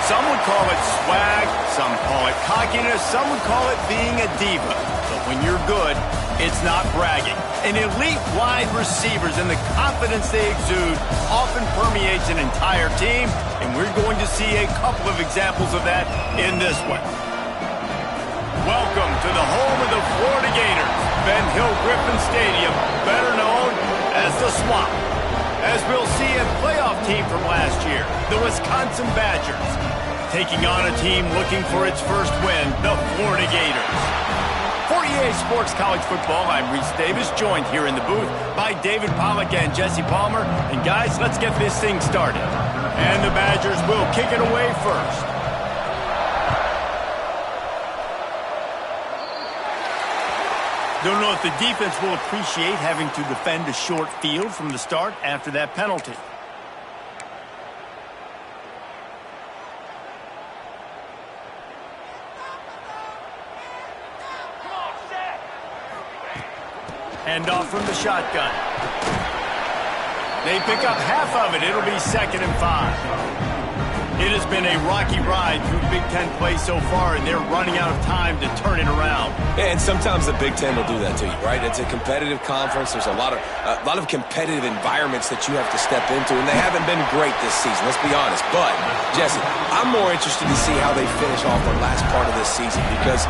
Some would call it swag, some call it cockiness, some would call it being a diva. But when you're good, it's not bragging. An elite wide receivers and the confidence they exude often permeates an entire team, and we're going to see a couple of examples of that in this one. Welcome to the home of the Florida Gators, Ben Hill Griffin Stadium, better known as the Swamp. As we'll see a playoff team from last year, the Wisconsin Badgers, taking on a team looking for its first win, the Florida Gators. For EA Sports College Football, I'm Reese Davis, joined here in the booth by David Pollack and Jesse Palmer. And guys, let's get this thing started. And the Badgers will kick it away first. Don't know if the defense will appreciate having to defend a short field from the start after that penalty. Hand off from the shotgun. They pick up half of it. It'll be 2nd and 5. It has been a rocky ride through Big Ten play so far, and they're running out of time to turn it around. Yeah, and sometimes the Big Ten will do that to you, right? It's a competitive conference. There's a lot of competitive environments that you have to step into, and they haven't been great this season, let's be honest. But, Jesse, I'm more interested to see how they finish off the last part of this season, because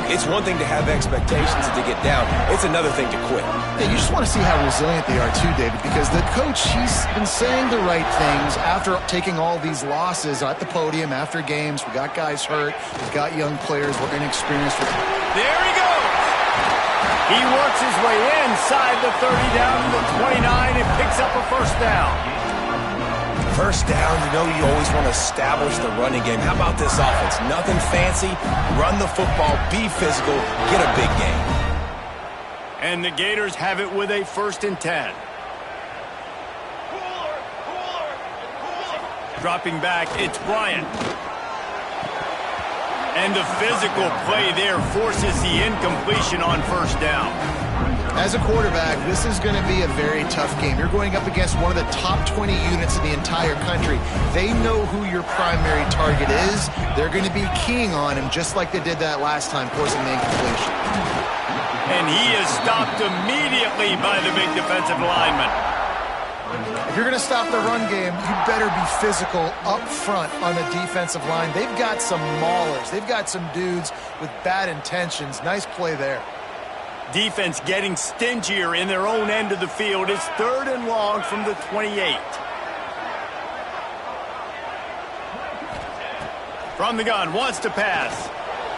it's one thing to have expectations and to get down. It's another thing to quit. Yeah, you just want to see how resilient they are too, David, because the coach, he's been saying the right things after taking all these losses at the podium after games. We got guys hurt. We've got young players. We're inexperienced. There he goes. He works his way inside the 30 down to the 29 and picks up a first down. First down, you always want to establish the running game. How about this offense? Nothing fancy. Run the football, be physical, get a big game. And the Gators have it with a 1st and 10. Dropping back, it's Bryant. And the physical play there forces the incompletion on 1st down. As a quarterback, this is going to be a very tough game. You're going up against one of the top 20 units in the entire country. They know who your primary target is. They're going to be keying on him just like they did that last time, forcing the incompletion. And he is stopped immediately by the big defensive lineman. If you're going to stop the run game, you better be physical up front on the defensive line. They've got some maulers. They've got some dudes with bad intentions. Nice play there. Defense getting stingier in their own end of the field. It's 3rd and long from the 28. From the gun, wants to pass.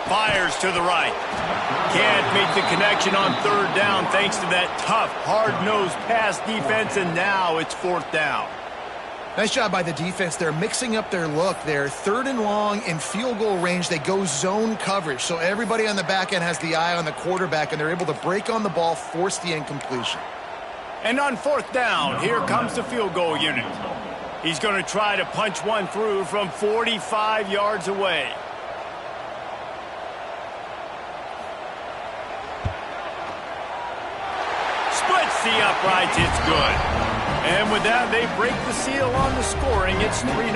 Fires to the right. Can't make the connection on 3rd down thanks to that tough, hard-nosed pass defense, and now it's 4th down. Nice job by the defense. They're mixing up their look. They're 3rd and long in field goal range. They go zone coverage. So everybody on the back end has the eye on the quarterback, and they're able to break on the ball, force the incompletion. And on 4th down, here comes the field goal unit. He's going to try to punch one through from 45 yards away. Splits the uprights. It's good. And with that, they break the seal on the scoring. It's 3-0.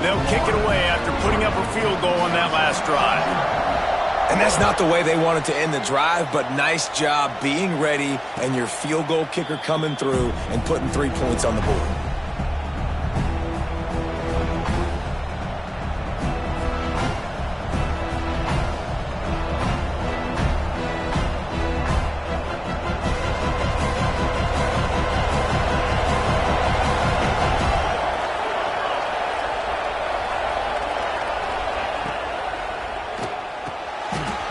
They'll kick it away after putting up a field goal on that last drive. And that's not the way they wanted to end the drive, but nice job being ready and your field goal kicker coming through and putting 3 points on the board.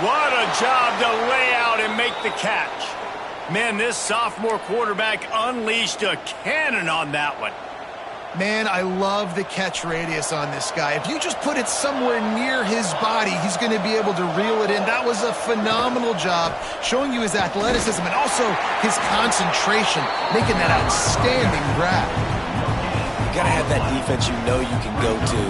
What a job to lay out and make the catch. Man, this sophomore quarterback unleashed a cannon on that one. Man, I love the catch radius on this guy. If you just put it somewhere near his body, he's going to be able to reel it in. That was a phenomenal job, showing you his athleticism and also his concentration, making that outstanding grab. You got to have that defense you know you can go to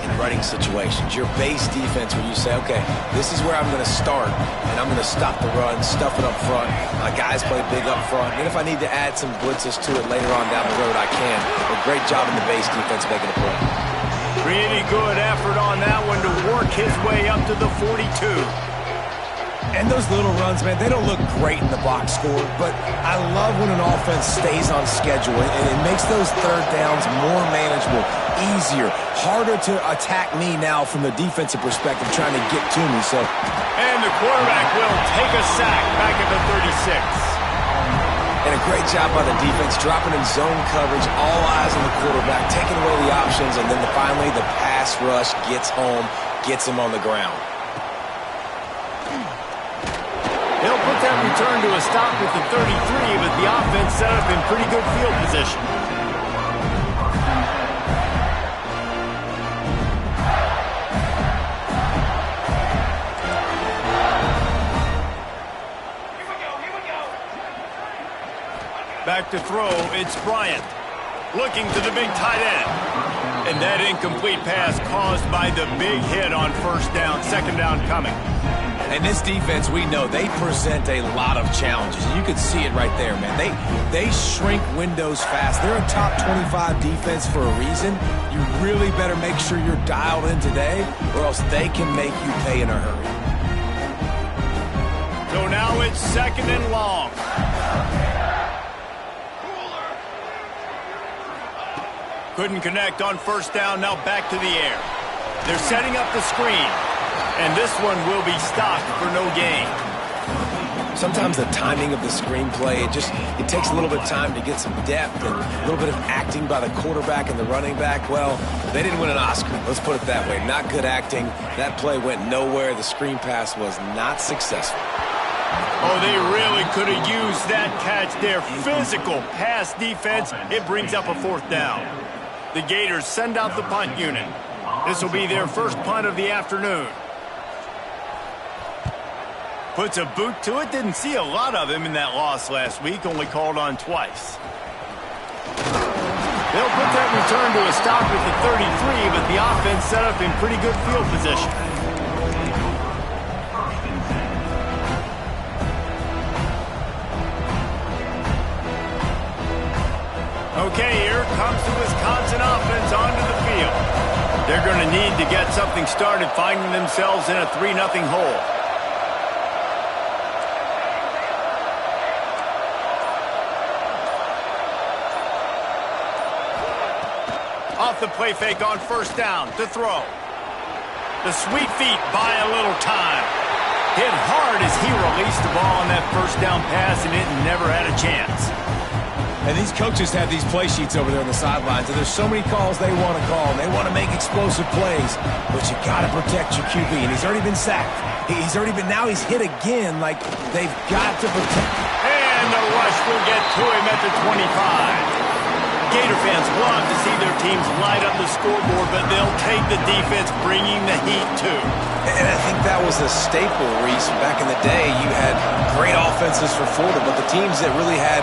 in running situations. Your base defense where you say, okay, this is where I'm going to start, and I'm going to stop the run, stuff it up front. My guys play big up front. And if I need to add some blitzes to it later on down the road, I can. But great job in the base defense making a play. Pretty good effort on that one to work his way up to the 42. And those little runs, man, they don't look great in the box score, but I love when an offense stays on schedule, and it makes those 3rd downs more manageable, easier, harder to attack me now from the defensive perspective trying to get to me. So, and the quarterback will take a sack back at the 36. And a great job by the defense, dropping in zone coverage, all eyes on the quarterback, taking away the options, and then finally the pass rush gets home, gets him on the ground. They'll put that return to a stop with the 33, but the offense set up in pretty good field position. Back to throw, it's Bryant. Looking to the big tight end. And that incomplete pass caused by the big hit on 1st down, 2nd down coming. And this defense, we know, they present a lot of challenges. You can see it right there, man. They shrink windows fast. They're a top 25 defense for a reason. You really better make sure you're dialed in today, or else they can make you pay in a hurry. So now it's 2nd and long. Couldn't connect on 1st down, now back to the air. They're setting up the screen. And this one will be stopped for no gain. Sometimes the timing of the screenplay, it takes a little bit of time to get some depth and a little bit of acting by the quarterback and the running back. Well, they didn't win an Oscar. Let's put it that way. Not good acting. That play went nowhere. The screen pass was not successful. Oh, they really could have used that catch there. Physical pass defense. It brings up a 4th down. The Gators send out the punt unit. This will be their first punt of the afternoon. Puts a boot to it. Didn't see a lot of him in that loss last week. Only called on twice. They'll put that return to a stop at the 33, but the offense set up in pretty good field position. Okay, here comes the Wisconsin offense onto the field. They're going to need to get something started, finding themselves in a 3-0 hole. Off the play fake on 1st down to throw. The sweet feet buy a little time. Hit hard as he released the ball on that 1st down pass, and it never had a chance. And these coaches have these play sheets over there on the sidelines, and there's so many calls they want to call, and they want to make explosive plays, but you got to protect your QB, and he's already been sacked. Now he's hit again, like they've got to protect. And the rush will get to him at the 25. Gator fans love to see their teams light up the scoreboard, but they'll take the defense bringing the heat too. And I think that was a staple, Reese. Back in the day, you had great offenses for Florida, but the teams that really had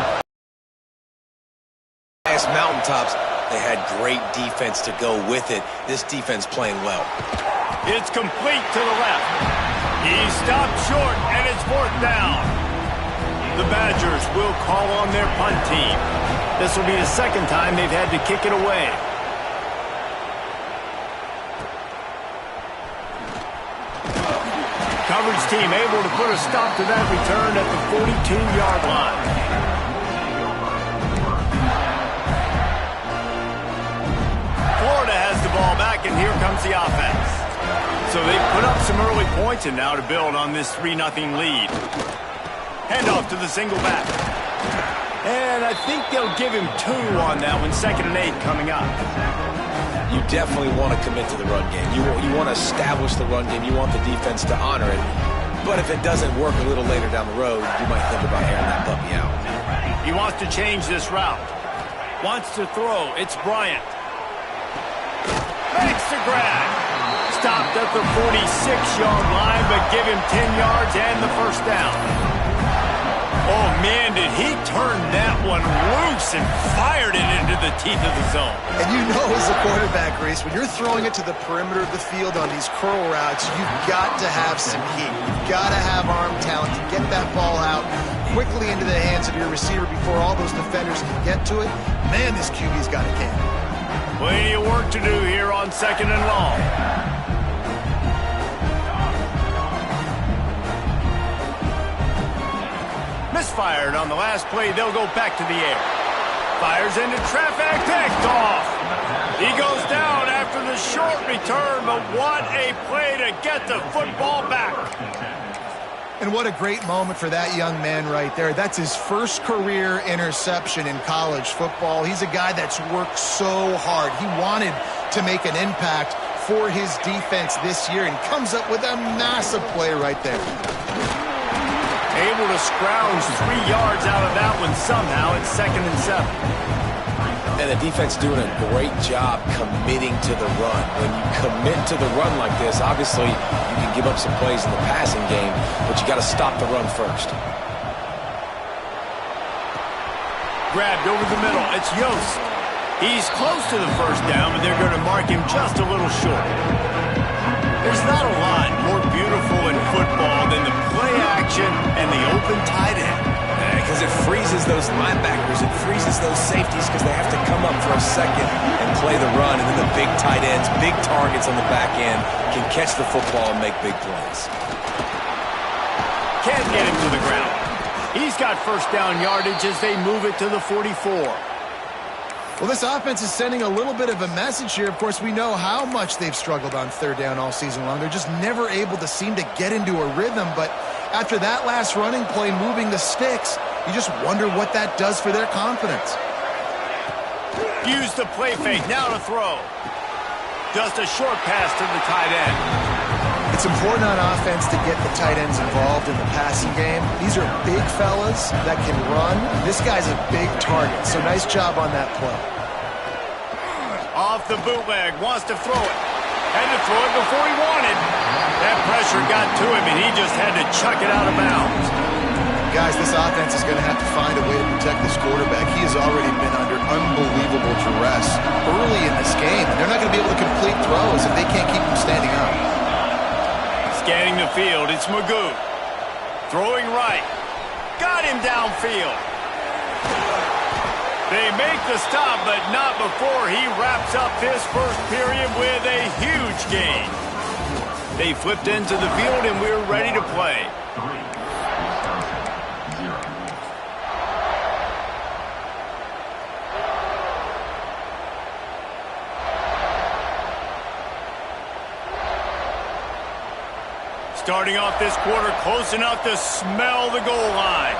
highest mountaintops, they had great defense to go with it. This defense playing well. It's complete to the left. He stopped short, and it's 4th down. The Badgers will call on their punt team. This will be the second time they've had to kick it away. Coverage team able to put a stop to that return at the 42-yard line. Florida has the ball back, and here comes the offense. So they put up some early points, and now to build on this 3-0 lead. Handoff to the single back. And I think they'll give him 2 on that one. 2nd and 8 coming up. You definitely want to commit to the run game. You want to establish the run game. You want the defense to honor it. But if it doesn't work a little later down the road, you might think about airing that puppy out. He wants to change this route. Wants to throw. It's Bryant. Makes the grab. Stopped at the 46-yard line, but give him 10 yards and the 1st down. Oh, man, did he turn that one loose and fired it into the teeth of the zone. And you know as a quarterback, Reese, when you're throwing it to the perimeter of the field on these curl routes, you've got to have some heat. You've got to have arm talent to get that ball out quickly into the hands of your receiver before all those defenders can get to it. Man, this QB's got a cannon. Plenty of work to do here on 2nd and long. Misfired on the last play. They'll go back to the air. Fires into traffic. Picked off. He goes down after the short return, but what a play to get the football back. And what a great moment for that young man right there. That's his first career interception in college football. He's a guy that's worked so hard. He wanted to make an impact for his defense this year and comes up with a massive play right there. Able to scrounge 3 yards out of that one somehow. It's 2nd and 7. And the defense doing a great job committing to the run. When you commit to the run like this, obviously you can give up some plays in the passing game, but you got to stop the run first. Grabbed over the middle. It's Yost. He's close to the 1st down, but they're going to mark him just a little short. There's not a lot more beautiful in football than the play action and the open tight end. Because it freezes those linebackers, it freezes those safeties because they have to come up for a second and play the run, and then the big tight ends, big targets on the back end can catch the football and make big plays. Can't get him to the ground. He's got 1st down yardage as they move it to the 44. Well, this offense is sending a little bit of a message here. Of course, we know how much they've struggled on 3rd down all season long. They're just never able to seem to get into a rhythm. But after that last running play, moving the sticks, you just wonder what that does for their confidence. Use the play fake. Now to throw. Just a short pass to the tight end. It's important on offense to get the tight ends involved in the passing game. These are big fellas that can run. This guy's a big target, so nice job on that play. Off the bootleg, wants to throw it. Had to throw it before he wanted. That pressure got to him, and he just had to chuck it out of bounds. Guys, this offense is going to have to find a way to protect this quarterback. He has already been under unbelievable duress early in this game. They're not going to be able to complete throws if they can't keep him standing up. Scanning the field, it's Magoo. Throwing right. Got him downfield. They make the stop, but not before he wraps up this first period with a huge gain. They flipped into the field, and we're ready to play. Starting off this quarter close enough to smell the goal line.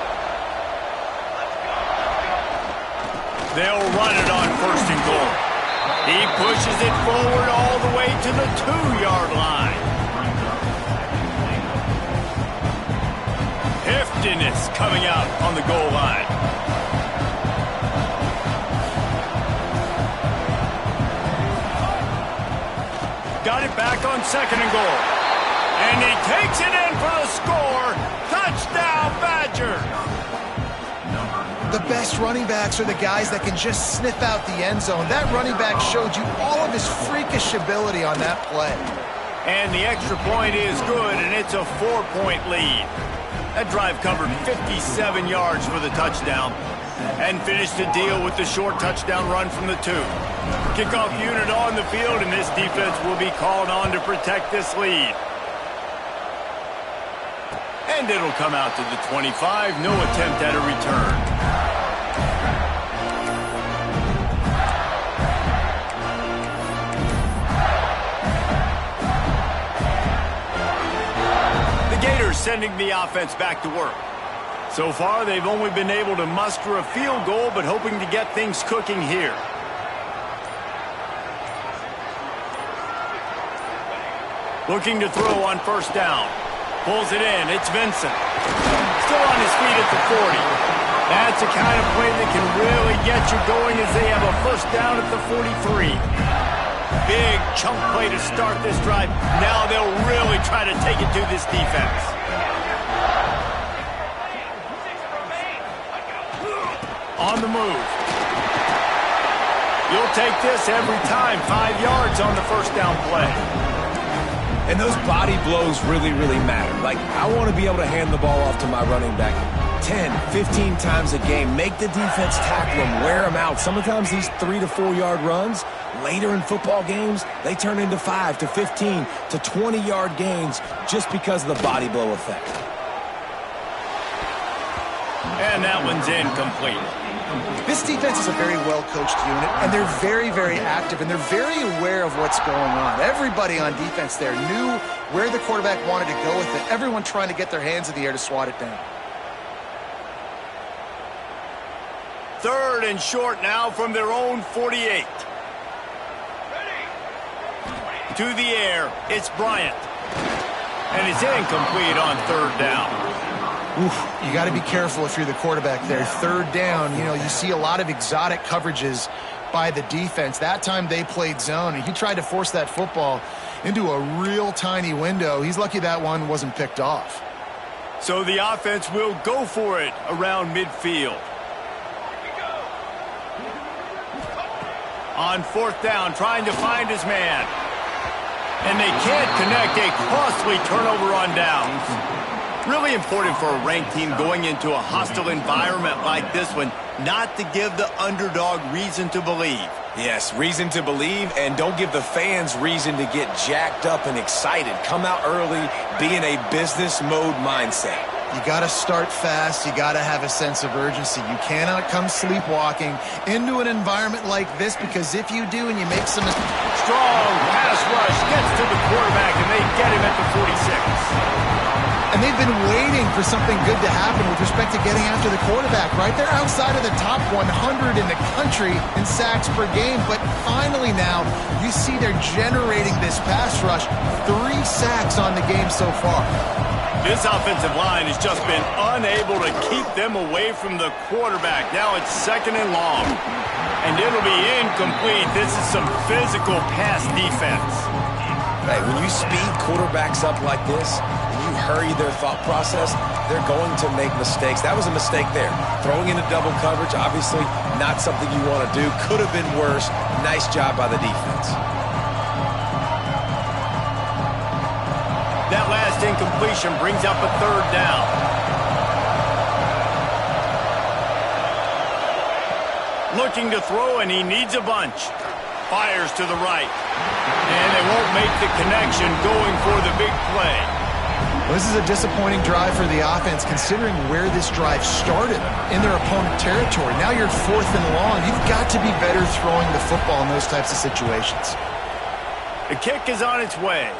They'll run it on 1st and goal. He pushes it forward all the way to the 2-yard line. Heftiness coming out on the goal line. got it back on 2nd and goal. And he takes it in for the score. Touchdown, Badgers. The best running backs are the guys that can just sniff out the end zone. That running back showed you all of his freakish ability on that play. And the extra point is good, and it's a 4-point lead. That drive covered 57 yards for the touchdown and finished the deal with the short touchdown run from the 2. Kickoff unit on the field, and this defense will be called on to protect this lead. And it'll come out to the 25. No attempt at a return. The Gators sending the offense back to work. So far, they've only been able to muster a field goal, but hoping to get things cooking here. Looking to throw on 1st down. Pulls it in. It's Vincent. Still on his feet at the 40. That's the kind of play that can really get you going as they have a 1st down at the 43. Big chunk play to start this drive. Now they'll really try to take it to this defense. On the move. You'll take this every time. 5 yards on the 1st down play. And those body blows really, really matter. Like, I want to be able to hand the ball off to my running back 10, 15 times a game. Make the defense tackle them, wear them out. Sometimes these 3 to 4 yard runs, later in football games, they turn into 5 to 15 to 20 yard gains just because of the body blow effect. And that one's incomplete. This defense is a very well-coached unit, and they're very, very active, and they're very aware of what's going on. Everybody on defense there knew where the quarterback wanted to go with it. Everyone trying to get their hands in the air to swat it down. 3rd and short now from their own 48. To the air, it's Bryant. And it's incomplete on 3rd down. Oof, you got to be careful if you're the quarterback there. 3rd down, you see a lot of exotic coverages by the defense. That time they played zone, and he tried to force that football into a real tiny window. He's lucky that one wasn't picked off. So the offense will go for it around midfield. On 4th down, trying to find his man. And they can't connect. A costly turnover on downs. Really important for a ranked team going into a hostile environment like this one, not to give the underdog reason to believe. Yes, reason to believe, and don't give the fans reason to get jacked up and excited. Come out early, be in a business mode mindset. You got to start fast. You got to have a sense of urgency. You cannot come sleepwalking into an environment like this, because if you do and you make some mistakes. Strong pass rush gets to the quarterback, and they get him at the 46. And they've been waiting for something good to happen with respect to getting after the quarterback, right? They're outside of the top 100 in the country in sacks per game, but finally now you see they're generating this pass rush. 3 sacks on the game so far. This offensive line has just been unable to keep them away from the quarterback. Now it's 2nd and long. And it'll be incomplete. This is some physical pass defense. Hey, when you speed quarterbacks up like this, and you hurry their thought process, they're going to make mistakes. That was a mistake there. Throwing into double coverage, obviously not something you want to do. Could have been worse. Nice job by the defense. That last incompletion brings up a 3rd down. Looking to throw, and he needs a bunch. Fires to the right. And they won't make the connection, going for the big play. Well, this is a disappointing drive for the offense, considering where this drive started in their opponent territory. Now you're 4th and long. You've got to be better throwing the football in those types of situations. The kick is on its way.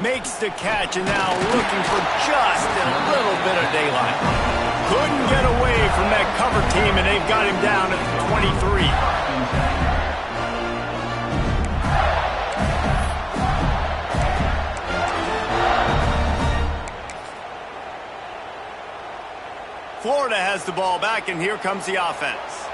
Makes the catch, and now looking for just a little bit of daylight. Couldn't get away from that cover team, and they've got him down at the 23. Florida has the ball back, and here comes the offense.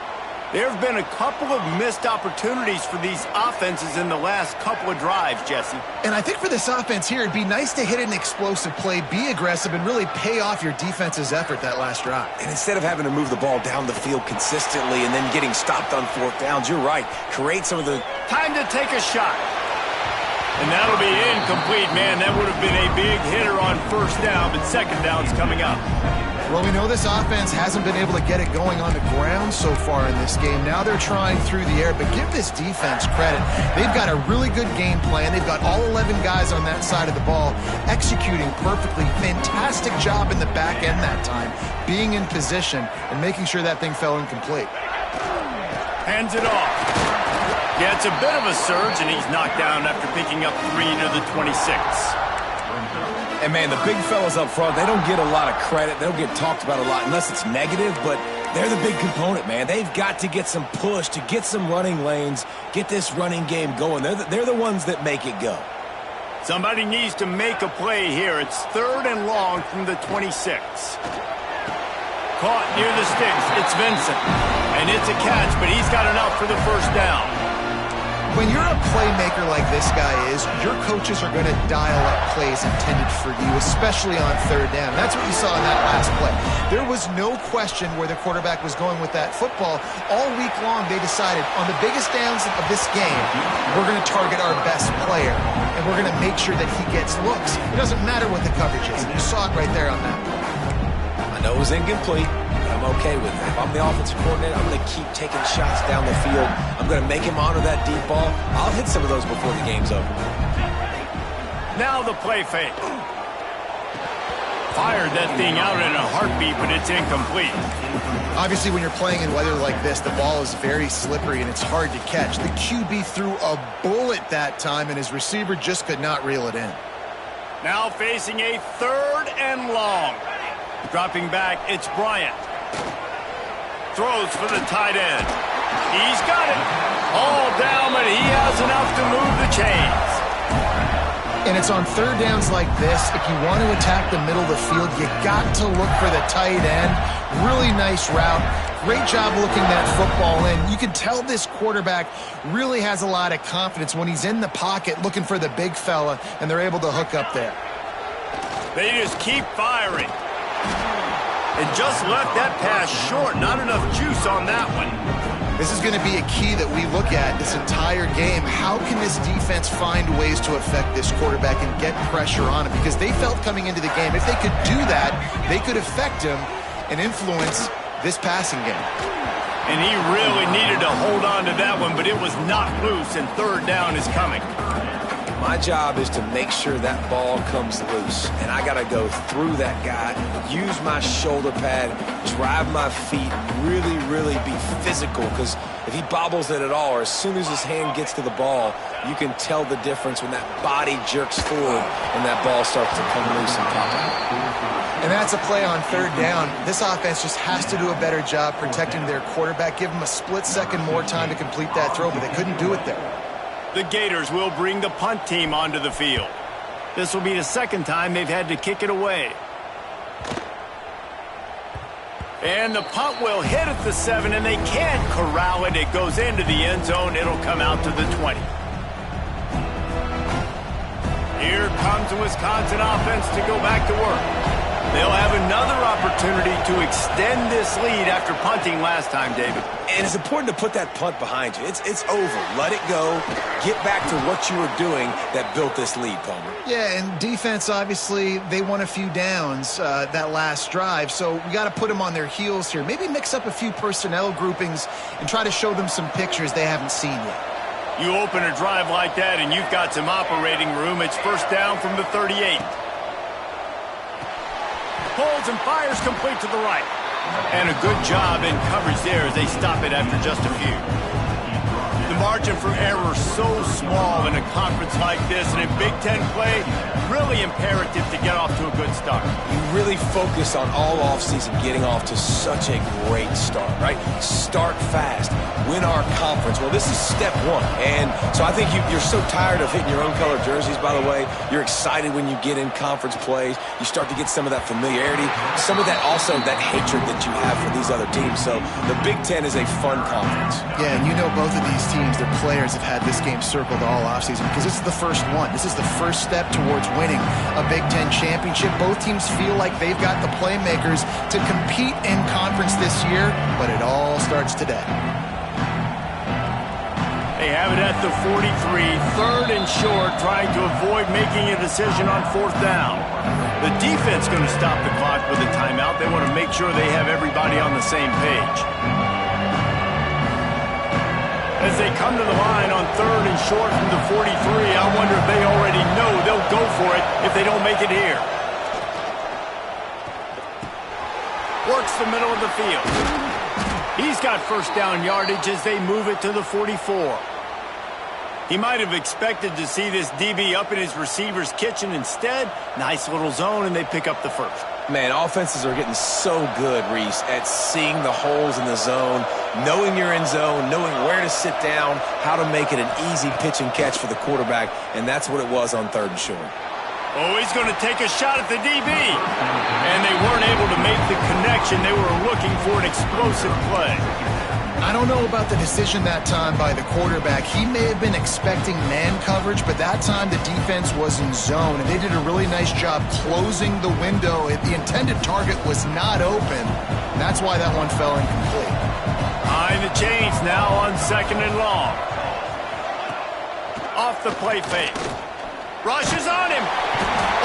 There have been a couple of missed opportunities for these offenses in the last couple of drives, Jesse. And I think for this offense here, it'd be nice to hit an explosive play, be aggressive, and really pay off your defense's effort that last drive. And instead of having to move the ball down the field consistently and then getting stopped on fourth downs, you're right. Create some of the... Time to take a shot. And that'll be incomplete, man. That would have been a big hitter on first down, but second down's coming up. Well, we know this offense hasn't been able to get it going on the ground so far in this game. Now they're trying through the air, but give this defense credit. They've got a really good game plan. They've got all 11 guys on that side of the ball executing perfectly. Fantastic job in the back end that time, being in position and making sure that thing fell incomplete. Hands it off. Yeah, it's a bit of a surge, and he's knocked down after picking up 3 to the 26. And, man, the big fellas up front, they don't get a lot of credit. They don't get talked about a lot unless it's negative, but they're the big component, man. They've got to get some push, to get some running lanes, get this running game going. They're the ones that make it go. Somebody needs to make a play here. It's 3rd and long from the 26. Caught near the sticks. It's Vincent. And it's a catch, but he's got enough for the first down. When you're a playmaker like this guy is, your coaches are going to dial up plays intended for you, especially on 3rd down. That's what you saw in that last play. There was no question where the quarterback was going with that football. All week long, they decided on the biggest downs of this game, we're going to target our best player, and we're going to make sure that he gets looks. It doesn't matter what the coverage is. You saw it right there on that play. I know it was incomplete, but I'm okay with it. If I'm the offensive coordinator, I'm going to keep taking shots down the field. I'm going to make him honor that deep ball. I'll hit some of those before the game's over. Now the play fake. Fired that thing out in a heartbeat, but it's incomplete. Obviously, when you're playing in weather like this, the ball is very slippery and it's hard to catch. The QB threw a bullet that time, and his receiver just could not reel it in. Now facing a 3rd and long. Dropping back, it's Bryant. Throws for the tight end. He's got it. All down, but he has enough to move the chains. And it's on 3rd downs like this. If you want to attack the middle of the field, you got to look for the tight end. Really nice route. Great job looking that football in. You can tell this quarterback really has a lot of confidence when he's in the pocket looking for the big fella, and they're able to hook up there. They just keep firing. And just left that pass short. Not enough juice on that one. This is going to be a key that we look at this entire game. How can this defense find ways to affect this quarterback and get pressure on him? Because they felt coming into the game, if they could do that, they could affect him and influence this passing game. And he really needed to hold on to that one, but it was knocked loose, and 3rd down is coming. My job is to make sure that ball comes loose, and I got to go through that guy, use my shoulder pad, drive my feet, really be physical, because if he bobbles it at all, or as soon as his hand gets to the ball, you can tell the difference when that body jerks forward and that ball starts to come loose and pop out. And that's a play on 3rd down. This offense just has to do a better job protecting their quarterback, give him a split second more time to complete that throw, but they couldn't do it there. The Gators will bring the punt team onto the field. This will be the 2nd time they've had to kick it away. And the punt will hit at the 7, and they can't corral it. It goes into the end zone. It'll come out to the 20. Here comes the Wisconsin offense to go back to work. They'll have another opportunity to extend this lead after punting last time, David. And it's important to put that punt behind you. It's over. Let it go. Get back to what you were doing that built this lead, Palmer. Yeah, and defense, obviously, they won a few downs that last drive, so we got to put them on their heels here. Maybe mix up a few personnel groupings and try to show them some pictures they haven't seen yet. You open a drive like that, and you've got some operating room. It's 1st down from the 38. Pulls and fires complete to the right. And a good job in coverage there as they stop it after just a few. The The margin for error so small in a conference like this, and in Big Ten play, really imperative to get off to a good start. You really focus on all offseason getting off to such a great start, right? Start fast, win our conference. Well, this is step one. And so I think you're so tired of hitting your own color jerseys, by the way. You're excited when you get in conference plays. You start to get some of that familiarity, some of that also that hatred that you have for these other teams. So the Big Ten is a fun conference. Yeah, and you know both of these teams, their players have had this game circled all offseason because this is the first one. This is the first step towards winning a Big Ten championship. Both teams feel like they've got the playmakers to compete in conference this year, but it all starts today. They have it at the 43, third and short, trying to avoid making a decision on fourth down. The defense going to stop the clock with a timeout. They want to make sure they have everybody on the same page. As they come to the line on third and short from the 43, I wonder if they already know they'll go for it if they don't make it here. Works the middle of the field. He's got first down yardage as they move it to the 44. He might have expected to see this DB up in his receiver's kitchen. Instead, nice little zone, and they pick up the first. Man, offenses are getting so good, Reese, at seeing the holes in the zone, knowing you're in zone, knowing where to sit down, how to make it an easy pitch and catch for the quarterback, and that's what it was on third and short. Oh, he's going to take a shot at the DB. And they weren't able to make the connection. They were looking for an explosive play. I don't know about the decision that time by the quarterback. He may have been expecting man coverage, but that time the defense was in zone, and they did a really nice job closing the window. The intended target was not open. That's why that one fell incomplete. Behind the chains now on second and long. Off the play fake. Rushes on him.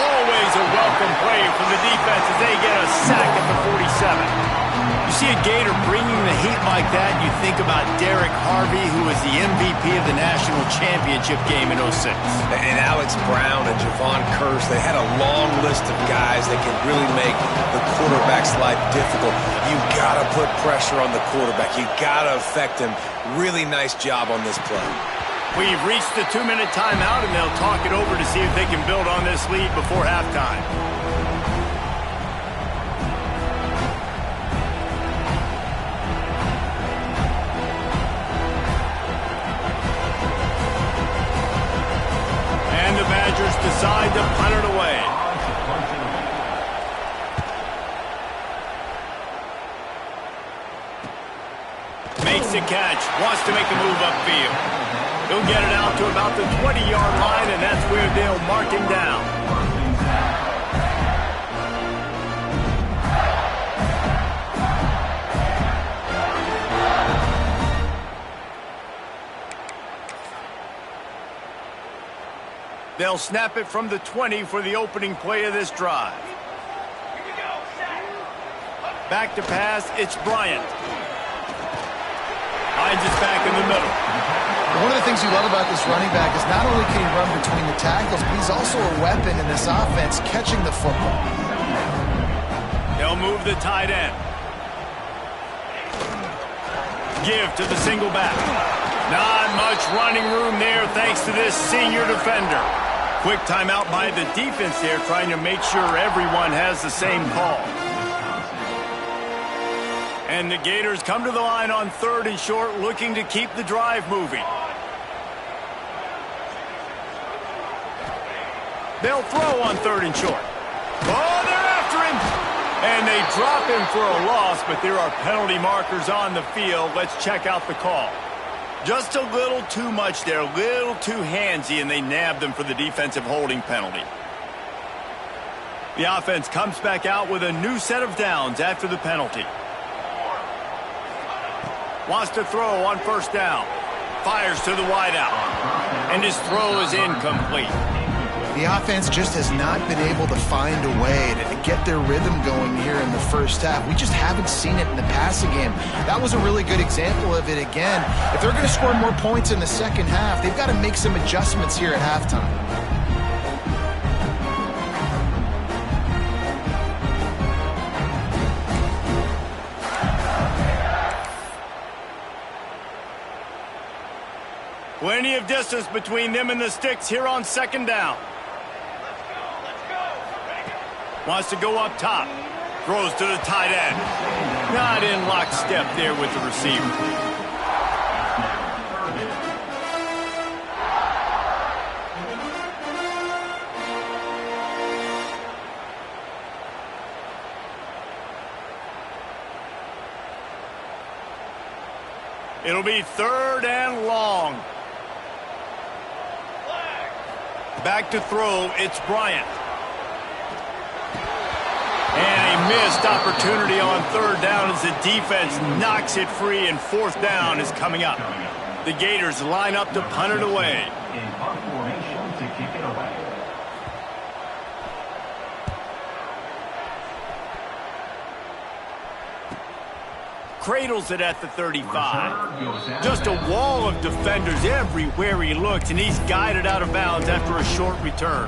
Always a welcome play for the defense as they get a sack at the 47. You see a Gator bringing the heat like that, you think about Derek Harvey, who was the MVP of the national championship game in 06. And Alex Brown and Javon Curse, they had a long list of guys that can really make the quarterback's life difficult. You got to put pressure on the quarterback. You got to affect him. Really nice job on this play. We've reached the 2-minute timeout, and they'll talk it over to see if they can build on this lead before halftime. And the Badgers decide to punt it away. Makes the catch, wants to make a move upfield. He'll get it out to about the 20-yard line, and that's where they'll mark him down. They'll snap it from the 20 for the opening play of this drive. Back to pass, it's Bryant. Finds it back in the middle. One of the things you love about this running back is not only can he run between the tackles, but he's also a weapon in this offense catching the football. They'll move the tight end. Give to the single back. Not much running room there thanks to this senior defender. Quick timeout by the defense there, trying to make sure everyone has the same call. And the Gators come to the line on third and short, looking to keep the drive moving. They'll throw on third and short. Oh, they're after him! And they drop him for a loss, but there are penalty markers on the field. Let's check out the call. Just a little too much there, a little too handsy, and they nabbed them for the defensive holding penalty. The offense comes back out with a new set of downs after the penalty. Wants to throw on first down. Fires to the wideout. And his throw is incomplete. The offense just has not been able to find a way to get their rhythm going here in the first half. We just haven't seen it in the passing game. That was a really good example of it again. If they're going to score more points in the second half, they've got to make some adjustments here at halftime. Plenty of distance between them and the sticks here on second down. Wants to go up top. Throws to the tight end. Not in lockstep there with the receiver. It'll be 3rd and long. Back to throw, it's Bryant. And a missed opportunity on 3rd down as the defense knocks it free, and 4th down is coming up. The Gators line up to punt it away. In punt formation to kick it away. Cradles it at the 35. Just a wall of defenders everywhere he looks, and he's guided out of bounds after a short return.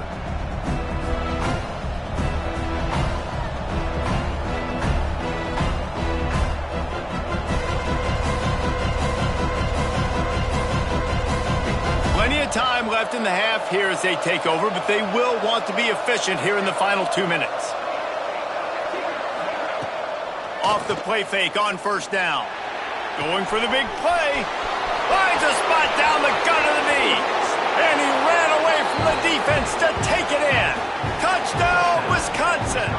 Plenty of time left in the half here as they take over, but they will want to be efficient here in the final 2 minutes. Off the play fake on 1st down. Going for the big play. Finds a spot down the gut of the knees. And he ran away from the defense to take it in. Touchdown, Wisconsin.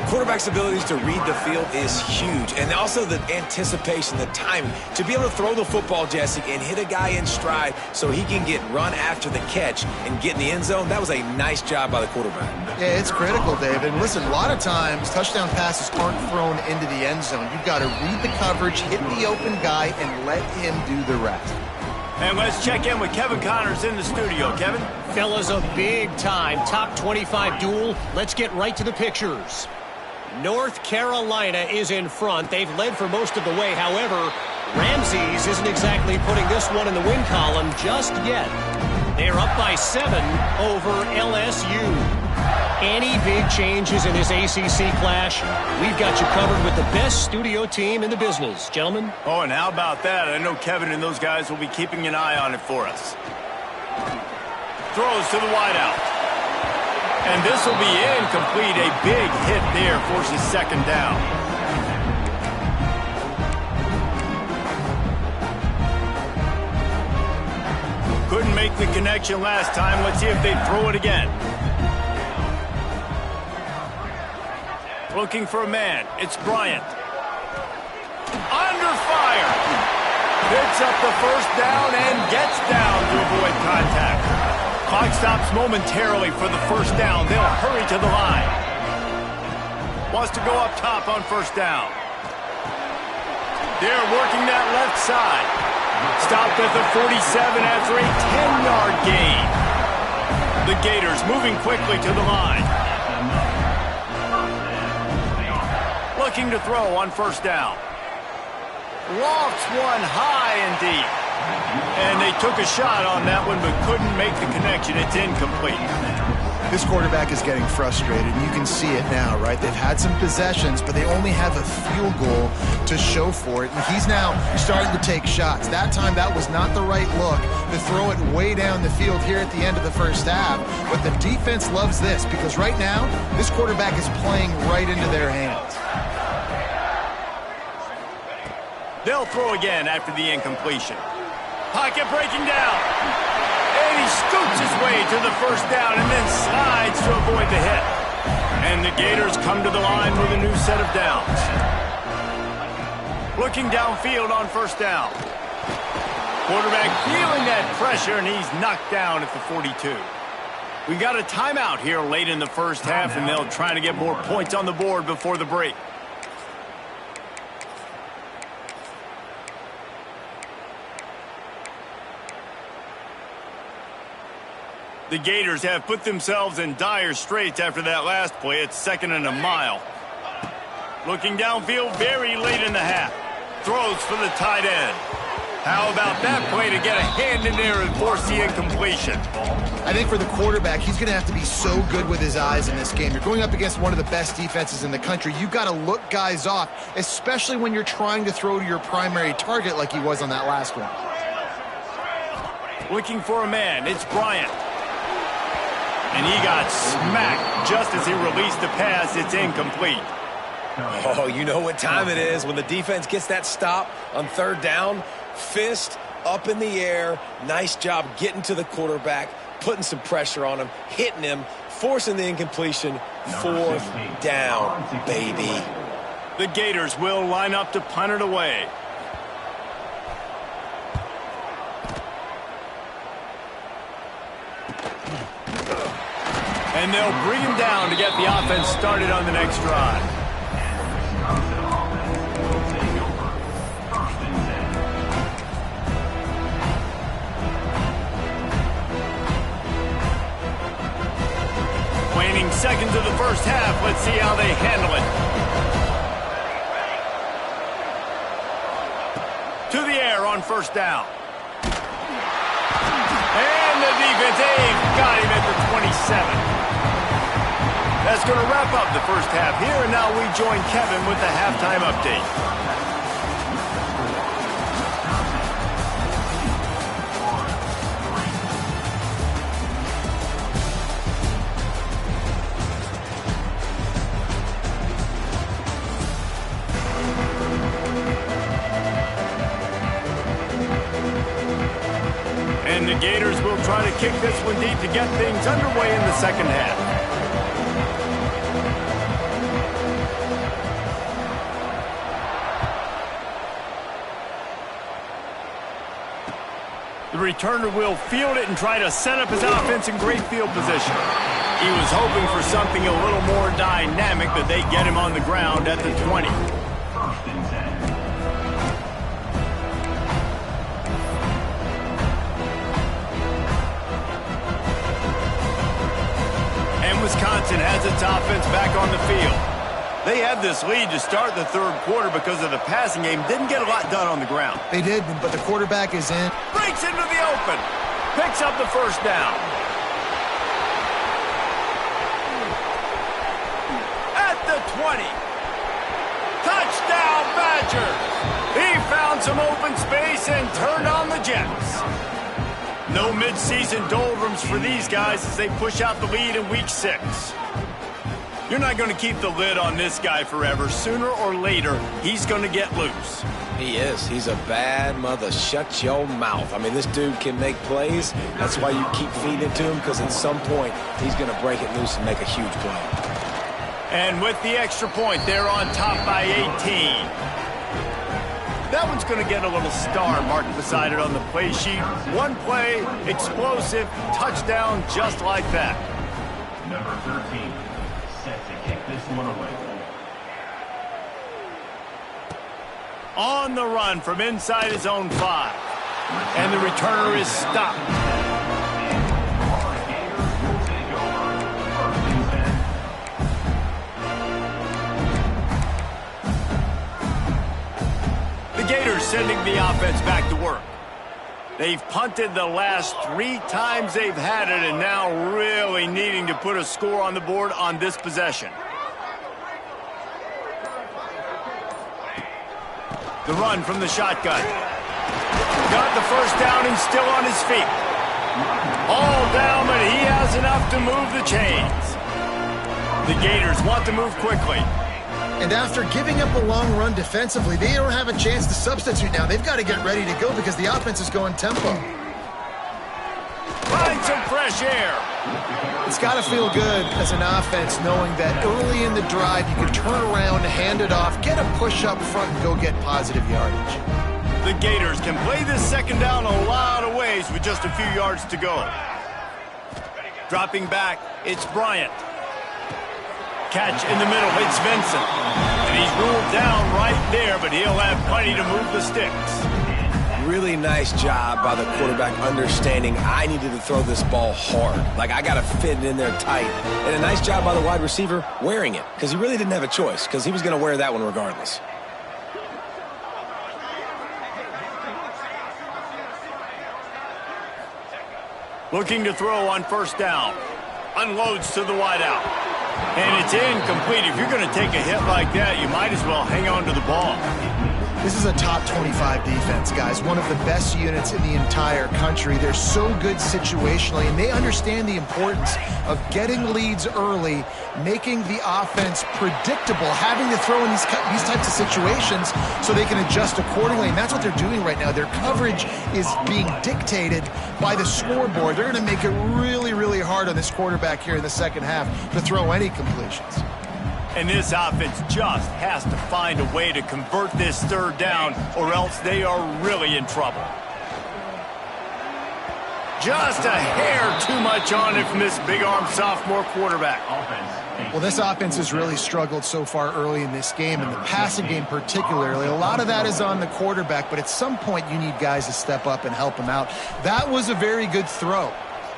Quarterback's abilities to read the field is huge, and also the anticipation, the timing. To be able to throw the football, Jesse, and hit a guy in stride so he can get run after the catch and get in the end zone, that was a nice job by the quarterback. Yeah, it's critical, David. Listen, a lot of times touchdown passes aren't thrown into the end zone. You've got to read the coverage, hit the open guy, and let him do the rest. And let's check in with Kevin Connors in the studio. Kevin? Fellas, a big-time top 25 duel. Let's get right to the pictures. North Carolina is in front. They've led for most of the way. However, Ramses isn't exactly putting this one in the win column just yet. They're up by 7 over LSU. Any big changes in this ACC clash, we've got you covered with the best studio team in the business. Gentlemen? Oh, and how about that? I know Kevin and those guys will be keeping an eye on it for us. Throws to the wideout. And this will be incomplete. A big hit there forces 2nd down. Couldn't make the connection last time. Let's see if they throw it again. Looking for a man. It's Bryant. Under fire. Picks up the 1st down and gets down to avoid contact. Clock stops momentarily for the 1st down. They'll hurry to the line. Wants to go up top on 1st down. They're working that left side. Stopped at the 47 after a 10-yard gain. The Gators moving quickly to the line. Looking to throw on 1st down. Lofts one high and deep. And they took a shot on that one, but couldn't make the connection. It's incomplete. This quarterback is getting frustrated, and you can see it now, right? They've had some possessions, but they only have a field goal to show for it. And he's now starting to take shots. That time, that was not the right look to throw it way down the field here at the end of the 1st half. But the defense loves this because right now, this quarterback is playing right into their hands. They'll throw again after the incompletion. Pocket breaking down. And he scoots his way to the 1st down and then slides to avoid the hit. And the Gators come to the line with a new set of downs. Looking downfield on 1st down. Quarterback feeling that pressure, and he's knocked down at the 42. We got a timeout here late in the 1st half, and they'll try to get more points on the board before the break. The Gators have put themselves in dire straits after that last play. It's 2nd and a mile. Looking downfield very late in the half. Throws for the tight end. How about that play to get a hand in there and force the incompletion? I think for the quarterback, he's going to have to be so good with his eyes in this game. You're going up against one of the best defenses in the country. You've got to look guys off, especially when you're trying to throw to your primary target like he was on that last one. Looking for a man. It's Bryant. And he got smacked just as he released the pass. It's incomplete. Oh, you know what time it is when the defense gets that stop on third down. Fist up in the air. Nice job getting to the quarterback, putting some pressure on him, hitting him, forcing the incompletion. Fourth down, baby. The Gators will line up to punt it away. And they'll bring him down to get the offense started on the next drive. Waning seconds of the first half. Let's see how they handle it. To the air on first down. And the defense, they've got him at the 27. That's going to wrap up the first half here, and now we join Kevin with the halftime update. And the Gators will try to kick this one deep to get things underway in the second half. The returner will field it and try to set up his offense in great field position. He was hoping for something a little more dynamic, but they get him on the ground at the 20. And Wisconsin has its offense back on the field. They had this lead to start the third quarter because of the passing game. Didn't get a lot done on the ground. They did, but the quarterback is in. Breaks into the open. Picks up the first down. At the 20. Touchdown, Badgers. He found some open space and turned on the Jets. No midseason doldrums for these guys as they push out the lead in week 6. You're not going to keep the lid on this guy forever. Sooner or later, he's going to get loose. He is. He's a bad mother. Shut your mouth. I mean, this dude can make plays. That's why you keep feeding it to him, because at some point, he's going to break it loose and make a huge play. And with the extra point, they're on top by 18. That one's going to get a little star marked beside it on the play sheet. One play, explosive, touchdown, just like that. Number 13. Set to kick this one away. On the run from inside his own 5. And the returner is stopped. The Gators sending the offense back to work. They've punted the last 3 times they've had it, and now really needing to put a score on the board on this possession. The run from the shotgun. Got the first down and still on his feet. All down, but he has enough to move the chains. The Gators want to move quickly. And after giving up a long run defensively, they don't have a chance to substitute now. They've got to get ready to go because the offense is going tempo. Find some fresh air. It's got to feel good as an offense knowing that early in the drive you can turn around, hand it off, get a push up front, and go get positive yardage. The Gators can play this second down a lot of ways with just a few yards to go. Dropping back, it's Bryant. Catch in the middle, it's Vincent. And he's ruled down right there, but he'll have plenty to move the sticks. Really nice job by the quarterback understanding I needed to throw this ball hard. Like, I got to fit it in there tight. And a nice job by the wide receiver wearing it, because he really didn't have a choice, because he was going to wear that one regardless. Looking to throw on first down. Unloads to the wideout. And it's incomplete. If you're going to take a hit like that, you might as well hang on to the ball. This is a top 25 defense, guys. One of the best units in the entire country. They're so good situationally, and they understand the importance of getting leads early, making the offense predictable, having to throw in these types of situations so they can adjust accordingly. And that's what they're doing right now. Their coverage is being dictated by the scoreboard. They're going to make it really, really hard on this quarterback here in the second half to throw any completions. And this offense just has to find a way to convert this third down, or else they are really in trouble. Just a hair too much on it from this big-arm sophomore quarterback. Well, this offense has really struggled so far early in this game, and the passing game particularly. A lot of that is on the quarterback, but at some point you need guys to step up and help him out. That was a very good throw.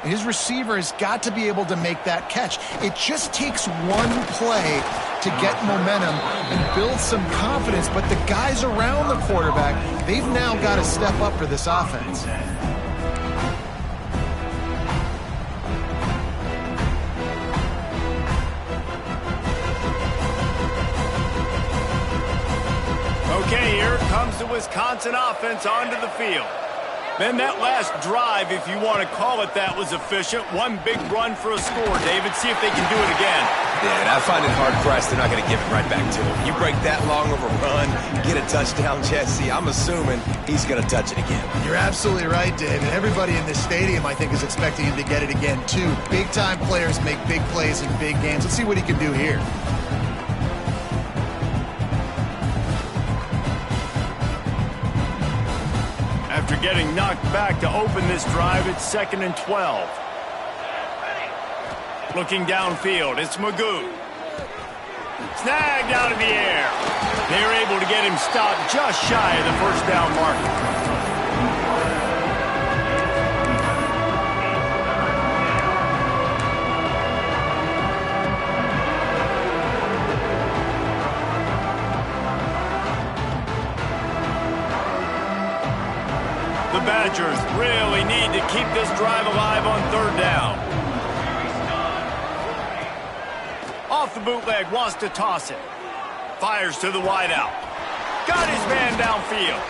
His receiver has got to be able to make that catch. It just takes one play to get momentum and build some confidence, but the guys around the quarterback, they've now got to step up for this offense. Okay, here comes the Wisconsin offense onto the field. Then that last drive, if you want to call it that, was efficient. One big run for a score, David. See if they can do it again. Yeah, and I find it hard-pressed they're not going to give it right back to him. You break that long of a run, get a touchdown, Jesse, I'm assuming he's going to touch it again. You're absolutely right, David. Everybody in this stadium, I think, is expecting him to get it again, too. Big-time players make big plays in big games. Let's see what he can do here. After getting knocked back to open this drive, it's 2nd and 12. Looking downfield, it's Magoo. Snagged out of the air. They're able to get him stopped just shy of the first down marker. The Badgers really need to keep this drive alive on third down. Off the bootleg, wants to toss it. Fires to the wideout. Got his man downfield.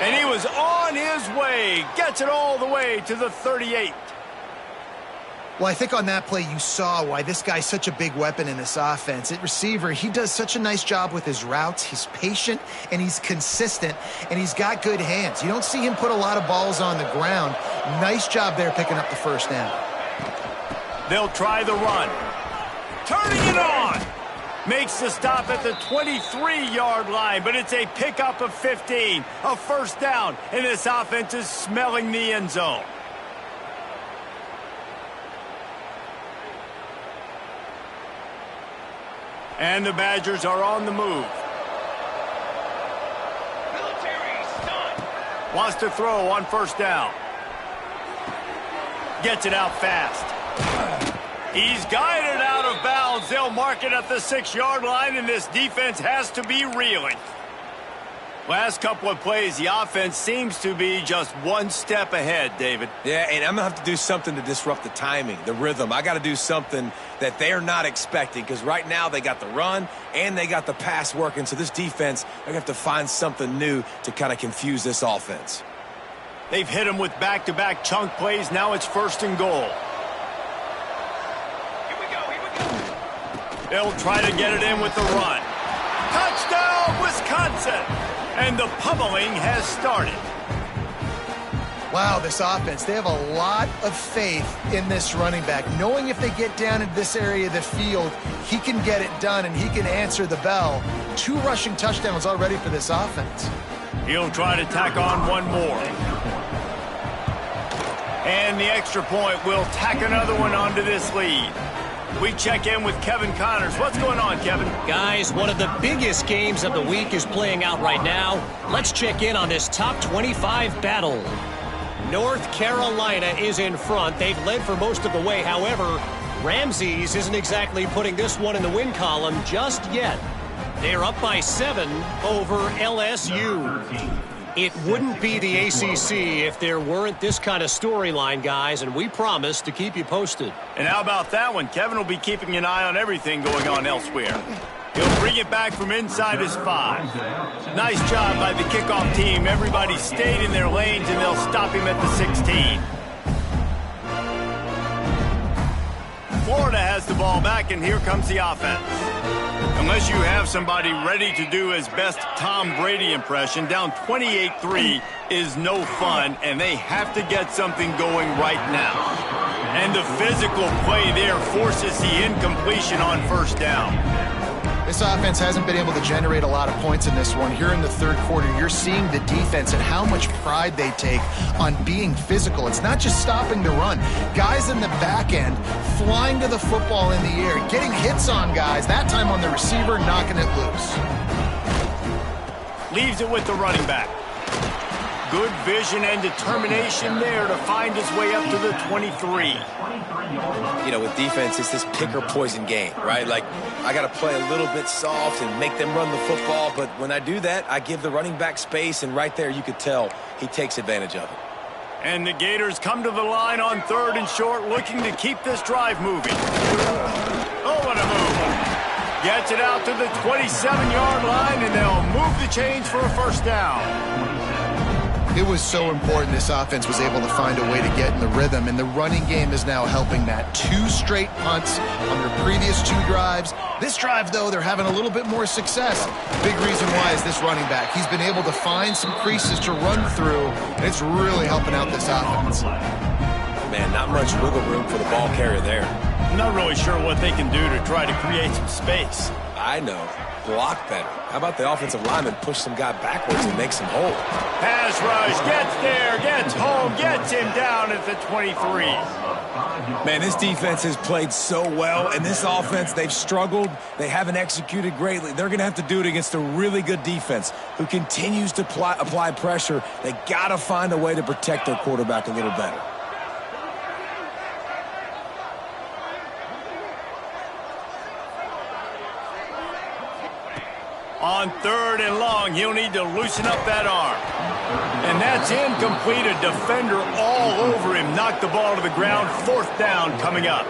And he was on his way. Gets it all the way to the 38. Well, I think on that play you saw why this guy's such a big weapon in this offense. At receiver, he does such a nice job with his routes. He's patient, and he's consistent, and he's got good hands. You don't see him put a lot of balls on the ground. Nice job there picking up the first down. They'll try the run. Turning it on. Makes the stop at the 23-yard line, but it's a pickup of 15. A first down, and this offense is smelling the end zone. And the Badgers are on the move. Wants to throw on first down. Gets it out fast. He's guided out of bounds. They'll mark it at the 6-yard line, and this defense has to be reeling. Last couple of plays, the offense seems to be just one step ahead, David. Yeah, and I'm going to have to do something to disrupt the timing, the rhythm. I got to do something that they're not expecting, because right now they got the run and they got the pass working. So this defense, they're going to have to find something new to kind of confuse this offense. They've hit him with back-to-back chunk plays. Now it's 1st and goal. Here we go. They'll try to get it in with the run. Touchdown, Wisconsin! And the pummeling has started. Wow, this offense, they have a lot of faith in this running back, knowing if they get down into this area of the field, he can get it done and he can answer the bell. 2 rushing touchdowns already for this offense. He'll try to tack on one more. And the extra point will tack another one onto this lead. We check in with Kevin Connors. What's going on, Kevin? Guys, one of the biggest games of the week is playing out right now. Let's check in on this top 25 battle. North Carolina is in front. They've led for most of the way. However, Ramses isn't exactly putting this one in the win column just yet. They're up by 7 over LSU. It wouldn't be the ACC if there weren't this kind of storyline, guys, and we promise to keep you posted. And how about that one? Kevin will be keeping an eye on everything going on elsewhere. He'll bring it back from inside his 5. Nice job by the kickoff team. Everybody stayed in their lanes, and they'll stop him at the 16. Florida has the ball back, and here comes the offense. Unless you have somebody ready to do his best Tom Brady impression, down 28-3 is no fun, and they have to get something going right now. And the physical play there forces the incompletion on first down. This offense hasn't been able to generate a lot of points in this one. Here in the third quarter, you're seeing the defense and how much pride they take on being physical. It's not just stopping the run. Guys in the back end flying to the football in the air, getting hits on guys, that time on the receiver, knocking it loose. Leaves it with the running back. Good vision and determination there to find his way up to the 23. You know, with defense, it's this pick-or-poison game, right? Like, I got to play a little bit soft and make them run the football, but when I do that, I give the running back space, and right there you could tell he takes advantage of it. And the Gators come to the line on 3rd and short, looking to keep this drive moving. Oh, what a move. Gets it out to the 27-yard line, and they'll move the chains for a first down. It was so important this offense was able to find a way to get in the rhythm, and the running game is now helping that. 2 straight punts on their previous 2 drives. This drive, though, they're having a little bit more success. Big reason why is this running back. He's been able to find some creases to run through, and it's really helping out this offense. Man, not much wiggle room for the ball carrier there. I'm not really sure what they can do to try to create some space. I know. Block better. How about the offensive lineman push some guy backwards and make some hole? Pass rush, gets there, gets home, gets him down at the 23. Man, this defense has played so well, and this offense, they've struggled. They haven't executed greatly. They're going to have to do it against a really good defense who continues to apply pressure. They got to find a way to protect their quarterback a little better. On 3rd and long, he'll need to loosen up that arm. And that's incomplete. A defender all over him. Knocked the ball to the ground. 4th down coming up.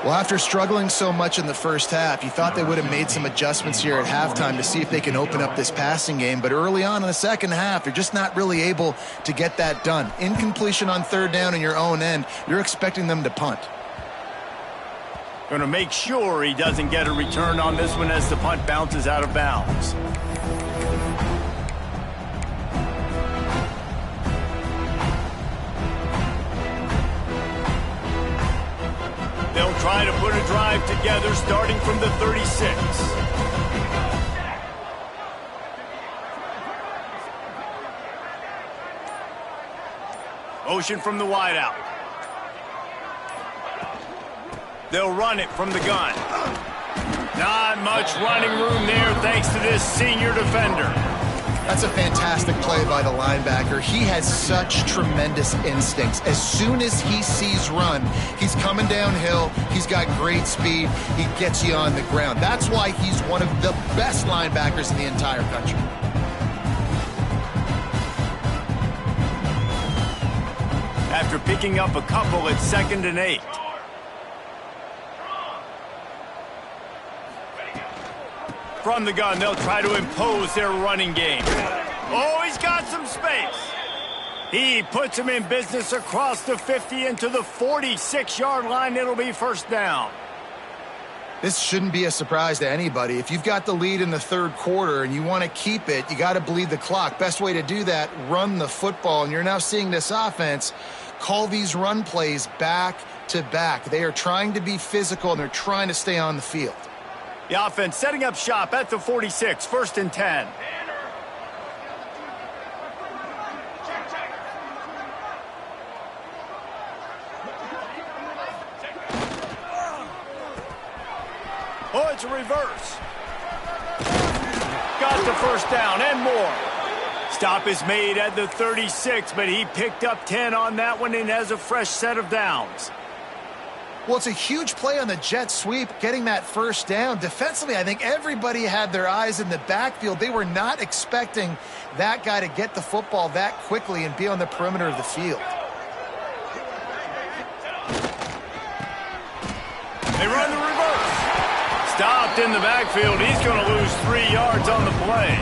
Well, after struggling so much in the first half, you thought they would have made some adjustments here at halftime to see if they can open up this passing game. But early on in the second half, they're just not really able to get that done. Incompletion on 3rd down in your own end. You're expecting them to punt. Going to make sure he doesn't get a return on this one as the punt bounces out of bounds. They'll try to put a drive together starting from the 36. Motion from the wideout. They'll run it from the gun. Not much running room there thanks to this senior defender. That's a fantastic play by the linebacker. He has such tremendous instincts. As soon as he sees run, he's coming downhill. He's got great speed. He gets you on the ground. That's why he's one of the best linebackers in the entire country. After picking up a couple, it's 2nd and 8. From the gun, they'll try to impose their running game. Oh, he's got some space. He puts him in business across the 50 into the 46-yard line. It'll be first down. This shouldn't be a surprise to anybody. If you've got the lead in the 3rd quarter and you want to keep it, you got to bleed the clock. Best way to do that, run the football. And you're now seeing this offense call these run plays back to back. They are trying to be physical, and they're trying to stay on the field. The offense setting up shop at the 46, 1st and 10. Oh, it's a reverse. Got the first down and more. Stop is made at the 36, but he picked up 10 on that one and has a fresh set of downs. Well, it's a huge play on the jet sweep, getting that first down. Defensively, I think everybody had their eyes in the backfield. They were not expecting that guy to get the football that quickly and be on the perimeter of the field. They run the reverse. stopped in the backfield. He's going to lose 3 yards on the play.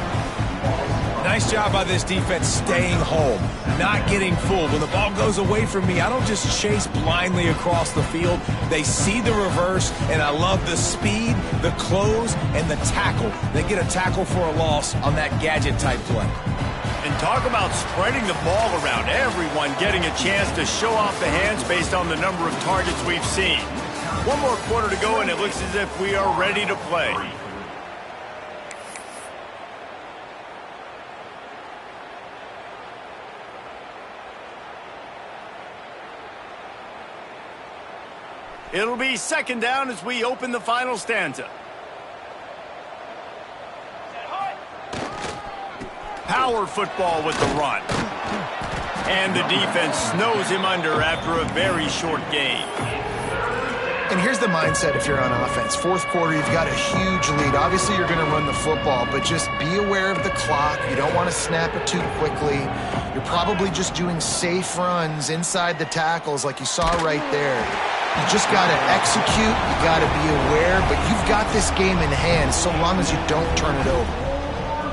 Nice job by this defense staying home, not getting fooled. When the ball goes away from me, I don't just chase blindly across the field. They see the reverse, and I love the speed, the close, and the tackle. They get a tackle for a loss on that gadget-type play. And talk about spreading the ball around. Everyone getting a chance to show off the hands based on the number of targets we've seen. 1 more quarter to go, and it looks as if we are ready to play. It'll be 2nd down as we open the final stanza. Power football with the run. And the defense snows him under after a very short gain. And here's the mindset if you're on offense. 4th quarter, you've got a huge lead. Obviously, you're going to run the football, but just be aware of the clock. You don't want to snap it too quickly. You're probably just doing safe runs inside the tackles like you saw right there. You just got to execute. You got to be aware, but you've got this game in hand so long as you don't turn it over.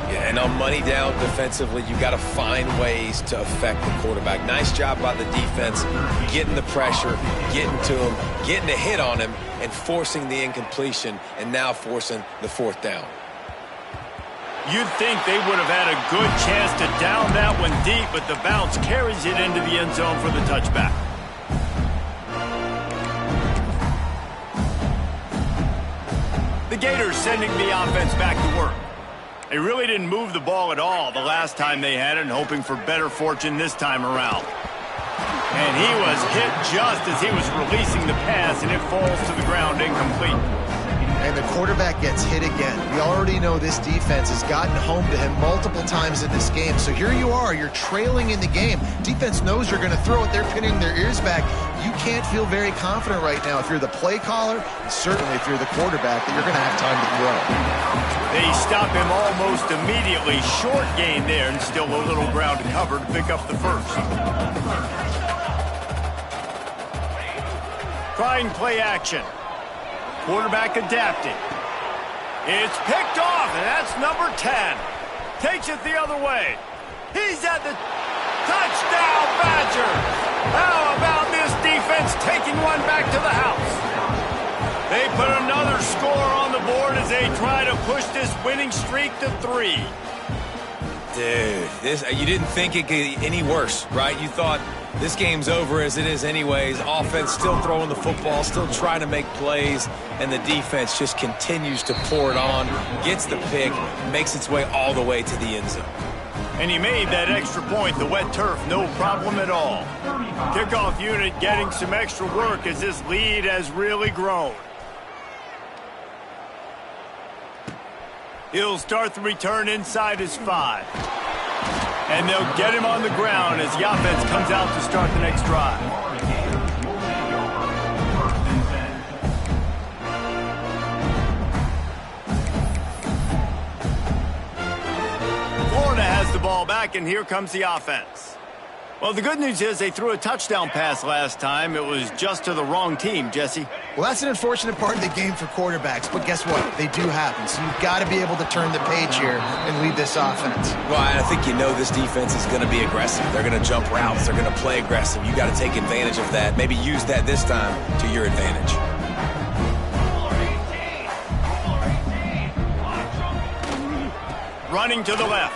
Yeah, and on money down defensively, you got to find ways to affect the quarterback. Nice job by the defense, getting the pressure, getting to him, getting a hit on him, and forcing the incompletion, and now forcing the 4th down. You'd think they would have had a good chance to down that one deep, but the bounce carries it into the end zone for the touchback. The Gators sending the offense back to work. They really didn't move the ball at all the last time they had it, and hoping for better fortune this time around. And he was hit just as he was releasing the pass, and it falls to the ground incomplete. And the quarterback gets hit again. We already know this defense has gotten home to him multiple times in this game. So here you are, you're trailing in the game. Defense knows you're going to throw it. They're pinning their ears back. You can't feel very confident right now if you're the play caller, and certainly if you're the quarterback, that you're going to have time to throw. They stop him almost immediately. Short gain there, and still a little ground to cover to pick up the first. Trying play action. Quarterback adapting. It's picked off, and that's number 10. Takes it the other way. He's at the touchdown, Badgers. How about this defense taking one back to the house? They put another score on the board as they try to push this winning streak to 3. Dude, you didn't think it could get any worse, right? You thought this game's over as it is anyways. Offense still throwing the football, still trying to make plays, and the defense just continues to pour it on, gets the pick, makes its way all the way to the end zone. And he made that extra point, the wet turf, no problem at all. Kickoff unit getting some extra work as this lead has really grown. He'll start the return inside his 5. And they'll get him on the ground as the offense comes out to start the next drive. Florida has the ball back, and here comes the offense. Well, the good news is they threw a touchdown pass last time. It was just to the wrong team, Jesse. Well, that's an unfortunate part of the game for quarterbacks, but guess what? They do happen, so you've got to be able to turn the page here and lead this offense. Well, I think you know this defense is going to be aggressive. They're going to jump routes. They're going to play aggressive. You got to take advantage of that. Maybe use that this time to your advantage. Running to the left.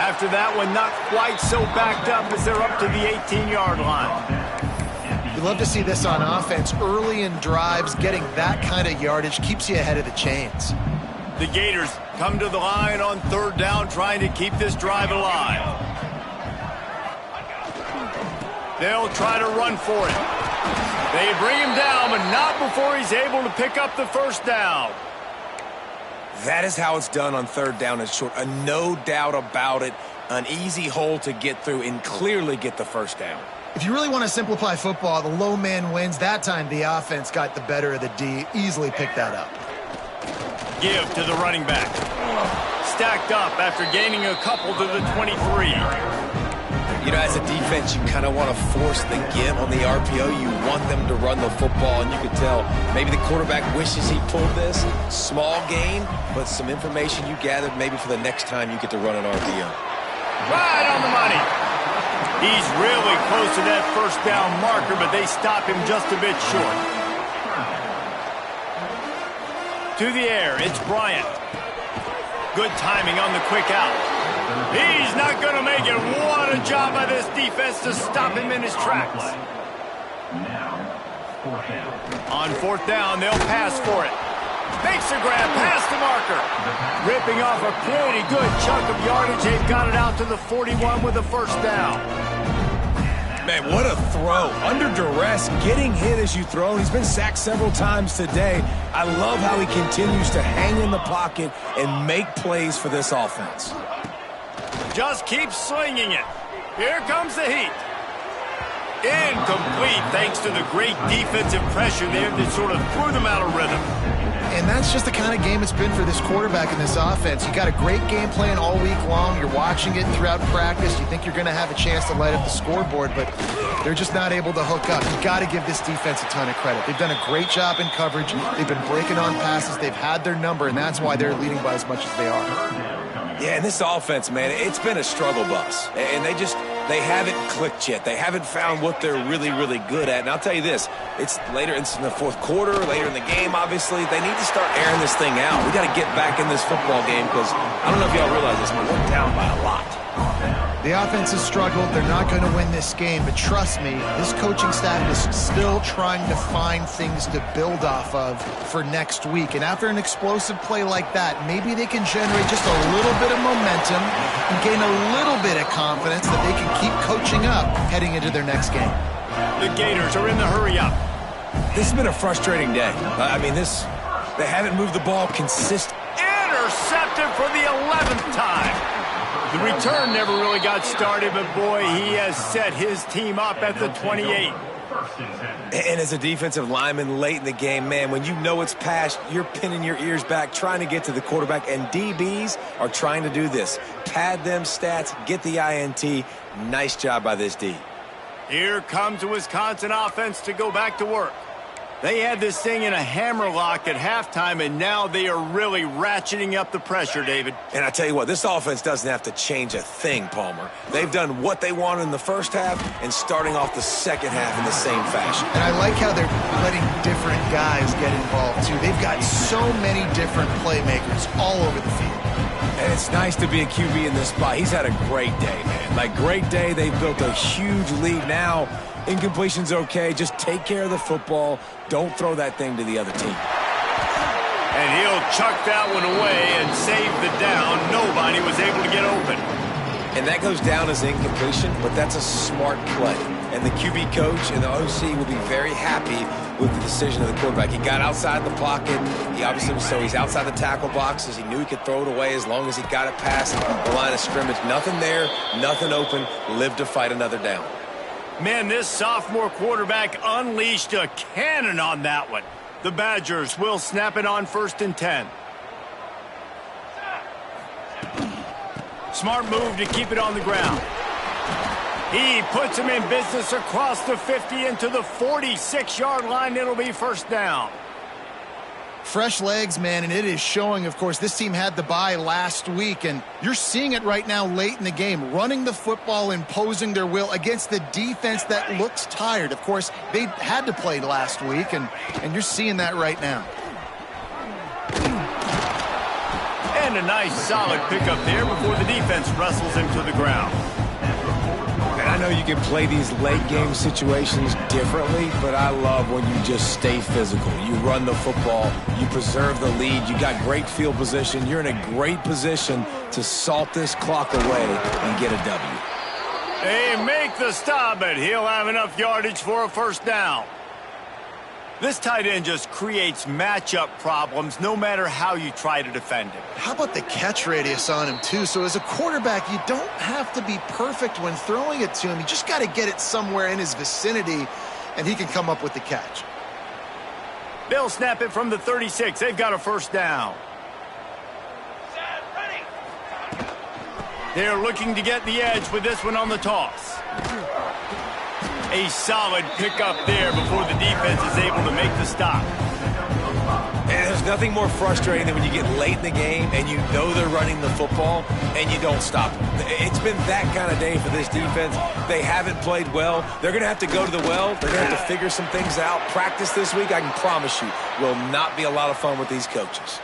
After that one, not quite so backed up as they're up to the 18-yard line. You love to see this on offense. Early in drives, getting that kind of yardage keeps you ahead of the chains. The Gators come to the line on 3rd down, trying to keep this drive alive. They'll try to run for it. They bring him down, but not before he's able to pick up the 1st down. That is how it's done on 3rd down and short. No doubt about it. An easy hole to get through and clearly get the 1st down. If you really want to simplify football, the low man wins. That time the offense got the better of the D. Easily picked that up. Give to the running back. Stacked up after gaining a couple to the 23. You know, as a defense, you kind of want to force the give on the RPO. You want them to run the football, and you could tell maybe the quarterback wishes he pulled this. Small gain, but some information you gathered maybe for the next time you get to run an RPO. Right on the money. He's really close to that first down marker, but they stop him just a bit short. To the air, it's Bryant. Good timing on the quick out. He's not going to make it. What a job by this defense to stop him in his tracks. Now, fourth down. On fourth down, they'll pass for it. Makes a grab past the marker. Ripping off a pretty good chunk of yardage. They've got it out to the 41 with a first down. Man, what a throw. Under duress, getting hit as you throw. He's been sacked several times today. I love how he continues to hang in the pocket and make plays for this offense. Just keep slinging it. Here comes the heat. Incomplete thanks to the great defensive pressure there that sort of threw them out of rhythm. And that's just the kind of game it's been for this quarterback in this offense. You got a great game plan all week long. You're watching it throughout practice. You think you're going to have a chance to light up the scoreboard, but they're just not able to hook up. You got to give this defense a ton of credit. They've done a great job in coverage. They've been breaking on passes. They've had their number, and that's why they're leading by as much as they are. Yeah, and this offense, man, it's been a struggle bus. And they haven't clicked yet. They haven't found what they're really, really good at. And I'll tell you this, it's later in the fourth quarter, later in the game, obviously. They need to start airing this thing out. We got to get back in this football game because I don't know if y'all realize this, but we're down by a lot. The offense has struggled. They're not going to win this game, but trust me, this coaching staff is still trying to find things to build off of for next week. And after an explosive play like that, maybe they can generate just a little bit of momentum and gain a little bit of confidence that they can keep coaching up heading into their next game. The Gators are in the hurry-up. This has been a frustrating day. They haven't moved the ball consistently. Intercepted for the 11th time. The return never really got started, but boy, he has set his team up at the 28. And as a defensive lineman late in the game, man, when you know it's past, you're pinning your ears back, trying to get to the quarterback, and DBs are trying to do this. Pad them stats, get the INT. Nice job by this D. Here comes the Wisconsin offense to go back to work. They had this thing in a hammerlock at halftime, and now they are really ratcheting up the pressure, David. And I tell you what, this offense doesn't have to change a thing, Palmer. They've done what they wanted in the first half and starting off the second half in the same fashion. And I like how they're letting different guys get involved, too. They've got so many different playmakers all over the field. And it's nice to be a QB in this spot. He's had a great day, man. Like, great day. They've built a huge lead now. Incompletion's okay. Just take care of the football. Don't throw that thing to the other team. And he'll chuck that one away and save the down. Nobody was able to get open. And that goes down as incompletion, but that's a smart play. And the QB coach and the OC will be very happy with the decision of the quarterback. He got outside the pocket. He's outside the tackle boxes. He knew he could throw it away as long as he got it past the line of scrimmage. Nothing there, nothing open. Live to fight another down. Man, this sophomore quarterback unleashed a cannon on that one. The Badgers will snap it on 1st and 10. Smart move to keep it on the ground. He puts him in business across the 50 into the 46-yard line. It'll be first down. Fresh legs, man, and it is showing, of course. This team had the bye last week, and you're seeing it right now late in the game, running the football, imposing their will against the defense that looks tired. Of course, they had to play last week, and you're seeing that right now. And a nice solid pickup there before the defense wrestles him to the ground. And I know you can play these late game situations differently, but I love when you just stay physical. You run the football, you preserve the lead, you got great field position, you're in a great position to salt this clock away and get a W. They make the stop, but he'll have enough yardage for a first down. This tight end just creates matchup problems no matter how you try to defend him. How about the catch radius on him, too? So as a quarterback, you don't have to be perfect when throwing it to him. You just got to get it somewhere in his vicinity, and he can come up with the catch. They'll snap it from the 36. They've got a first down. They're looking to get the edge with this one on the toss. A solid pickup there before the defense is able to make the stop. And there's nothing more frustrating than when you get late in the game and you know they're running the football and you don't stop them. It's been that kind of day for this defense. They haven't played well. They're going to have to go to the well. They're going to have to figure some things out. Practice this week, I can promise you, will not be a lot of fun with these coaches.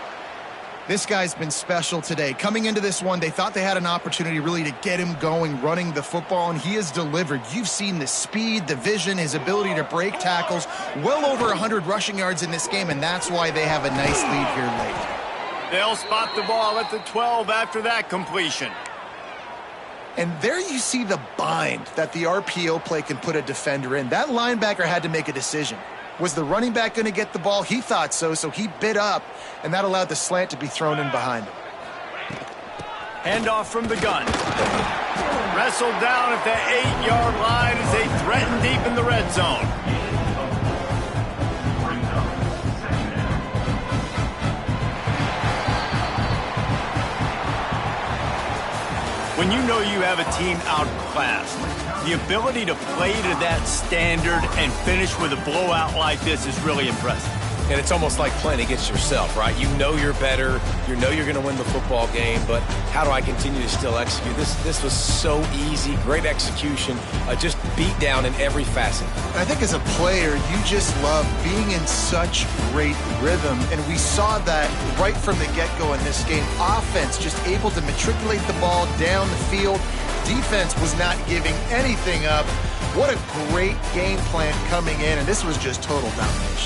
This guy's been special today. Coming into this one, they thought they had an opportunity really to get him going, running the football, and he has delivered. You've seen the speed, the vision, his ability to break tackles. Well over 100 rushing yards in this game, and that's why they have a nice lead here late. They'll spot the ball at the 12 after that completion. And there you see the bind that the RPO play can put a defender in. That linebacker had to make a decision. Was the running back going to get the ball? He thought so, so he bit up, and that allowed the slant to be thrown in behind him. Handoff from the gun. Wrestled down at the 8-yard line as they threaten deep in the red zone. When you know you have a team outclassed, the ability to play to that standard and finish with a blowout like this is really impressive. And it's almost like playing against yourself, right? You know you're better. You know you're going to win the football game, but how do I continue to still execute? This was so easy. Great execution. Just beat down in every facet. I think as a player, you just love being in such great rhythm, and we saw that right from the get-go in this game. Offense just able to matriculate the ball down the field. Defense was not giving anything up. What a great game plan coming in, and this was just total domination.